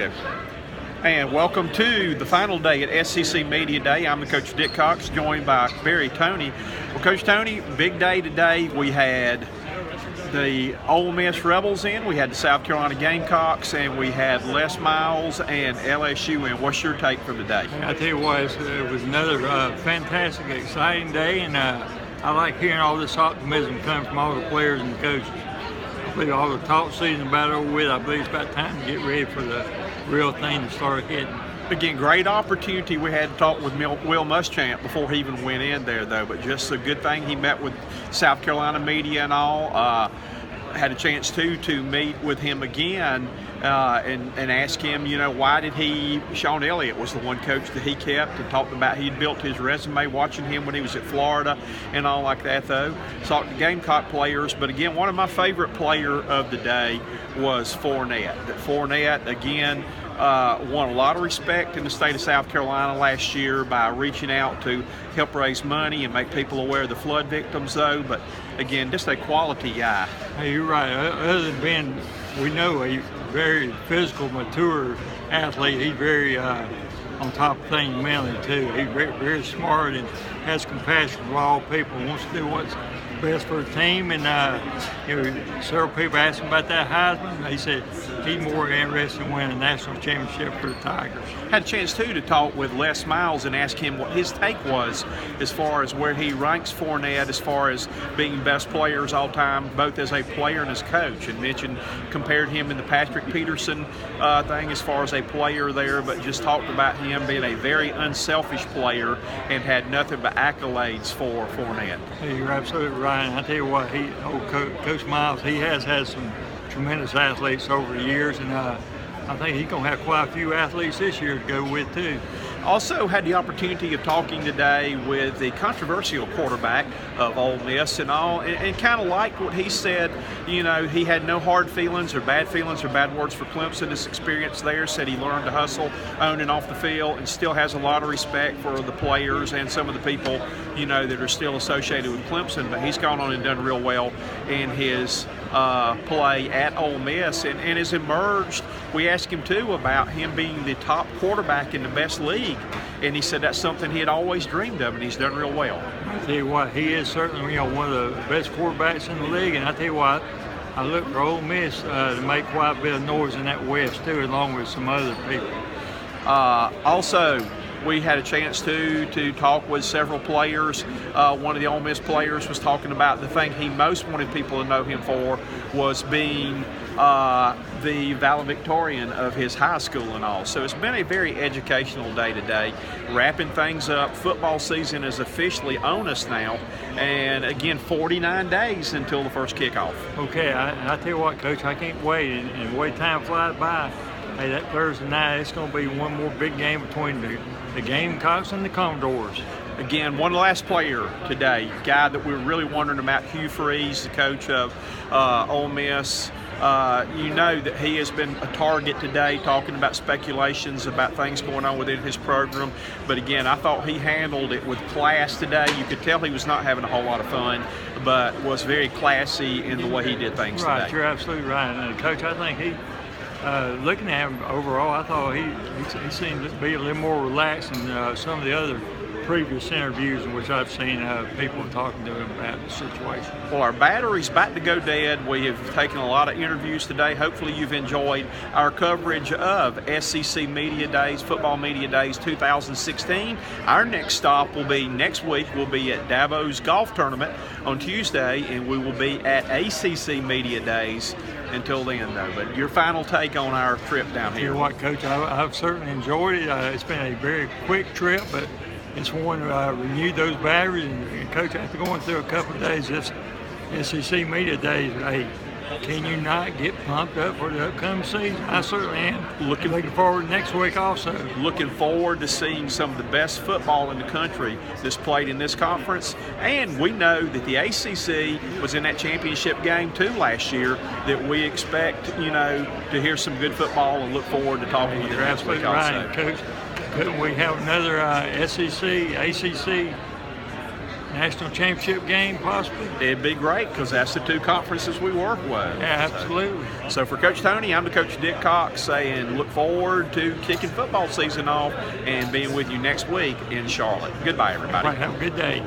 go. And welcome to the final day at SEC Media Day. I'm the coach, Dick Cox, joined by Barry Toney. Well, Coach Toney, big day today. We had the Ole Miss Rebels in, we had the South Carolina Gamecocks, and we had Les Miles and LSU in. What's your take from the day? I tell you what, it was another fantastic, exciting day, and I like hearing all this optimism come from all the players and the coaches. I believe all the talk season about over with. I believe it's about time to get ready for the real thing to start hitting. Again, great opportunity. We had to talk with Will Muschamp before he even went in there, though. But just a good thing he met with South Carolina media and all. Had a chance to meet with him again and ask him, why did Sean Elliott was the one coach that he kept, and talked about he'd built his resume watching him when he was at Florida and all like that, though. Talked to Gamecock players, but again, one of my favorite player of the day was Fournette. Fournette, again, won a lot of respect in the state of South Carolina last year by reaching out to help raise money and make people aware of the flood victims, though. But again, just a quality guy. Hey, you're right. Other than being, we know, a very physical, mature athlete, he's very on top of things mentally too. He's very, very smart and has compassion for all people, wants to do what's best for the team. And several people asked him about that Heisman. He said he's more interested in winning a national championship for the Tigers. Had a chance too to talk with Les Miles and ask him what his take was as far as where he ranks Fournette as far as being best players all time, both as a player and as coach, and mentioned, compared him in the Patrick Peterson thing as far as a player there, but just talked about him being a very unselfish player and had nothing but accolades for Fournette. Hey, you're absolutely right. And I tell you what, Coach Miles, he has had some tremendous athletes over the years, and I think he's going to have quite a few athletes this year to go with too. Also had the opportunity of talking today with the controversial quarterback of Ole Miss and all, and kind of liked what he said. He had no hard feelings or bad words for Clemson. His experience there, said he learned to hustle on and off the field, and still has a lot of respect for the players and some of the people, that are still associated with Clemson. But he's gone on and done real well in his play at Ole Miss and has emerged. We asked him too about him being the top quarterback in the best league, and he said that's something he had always dreamed of, and he's done real well. I tell you what, he is certainly one of the best quarterbacks in the league, and I tell you what, I look for Ole Miss to make quite a bit of noise in that West too, along with some other people. Also, we had a chance to talk with several players. One of the Ole Miss players was talking about the thing he most wanted people to know him for was being the valedictorian of his high school and all. So it's been a very educational day today. Wrapping things up. Football season is officially on us now. And again, 49 days until the first kickoff. Okay, I tell you what, Coach, I can't wait. And the way time flies by, hey, that Thursday night, it's going to be one more big game between the Gamecocks and the Commodores. Again, one last player today, guy that we were really wondering about, Hugh Freeze, the coach of Ole Miss. That he has been a target today, talking about speculations about things going on within his program. But again, I thought he handled it with class today. You could tell he was not having a whole lot of fun, but was very classy in the way he did things right, today. You're absolutely right. And Coach, I think he, looking at him overall, I thought he seemed to be a little more relaxed than some of the other previous interviews in which I've seen people talking to him about the situation. Well, our battery's about to go dead. We have taken a lot of interviews today. Hopefully you've enjoyed our coverage of SEC Media Days, Football Media Days 2016. Our next stop will be next week. We'll be at Davos Golf Tournament on Tuesday, and we will be at ACC Media Days until then, though. But your final take on our trip down here? You know what, Coach, I've certainly enjoyed it. It's been a very quick trip, but it's one renewed those batteries. And Coach, after going through a couple of days, this SEC Media Days, hey, can you not get pumped up for the upcoming season? I certainly am. Looking forward to next week also. Looking forward to seeing some of the best football in the country that's played in this conference. And we know that the ACC was in that championship game too last year, that we expect, to hear some good football and look forward to talking with you next week also. Right, Coach. Couldn't we have another SEC, ACC national championship game, possibly. It'd be great because that's the two conferences we work with. Yeah, absolutely. So for Coach Tony, I'm the Coach Dick Cox saying look forward to kicking football season off and being with you next week in Charlotte. Goodbye, everybody. All right, have a good day.